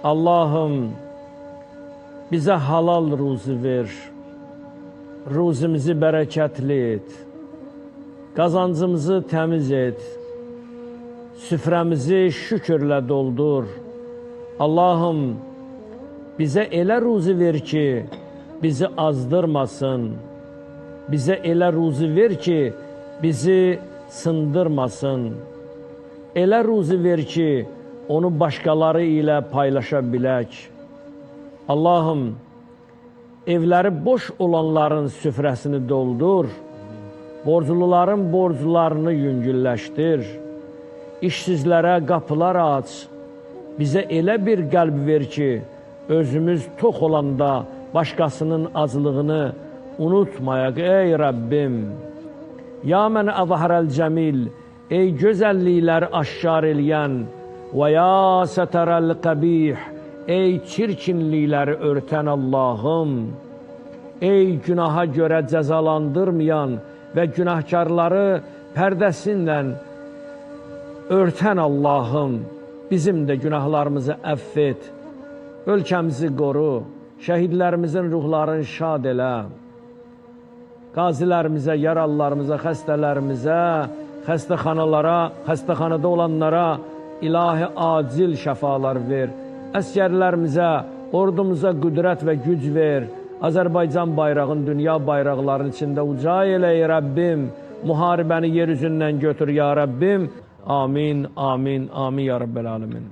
Allah'ım bize halal ruzi ver, ruzimizi bərəkətli et, qazancımızı təmiz et, süfrəmizi şükürlə doldur. Allah'ım bize elə ruzi ver ki, bizi azdırmasın, bize elə ruzi ver ki, bizi sındırmasın, elə ruzi ver ki, onu başqaları ilə paylaşa bilək. Allah'ım evləri boş olanların süfrəsini doldur, borcluların borclarını yüngülləşdir, işsizlərə qapılar aç, bizə elə bir qəlb ver ki, özümüz tox olanda başqasının aclığını unutmayaq ey Rəbbim. Ya mən əzhərəl cəmil, ey gözəllikləri aşkar eləyən, və ya sətərəl qəbih, ey çirkinlikləri örtən Allah'ım, ey günaha görə cəzalandırmayan və günahkarları pərdəsinlə örtən Allah'ım, bizim də günahlarımızı əff et, ölkəmizi qoru, şəhidlərimizin ruhlarını şad elə, qazilərimizə, yaralılarımıza, xəstələrimizə, xəstəxanalara, xəstəxanada olanlara ilahi acil şəfalar ver, əskərlərimizə, ordumuza qüdrət və güc ver, Azərbaycan bayrağın dünya bayraqlarının içində uca elə ey Rəbbim, müharibəni yer üzündən götür ya Rəbbim, amin, amin, amin ya Rabbəl alemin.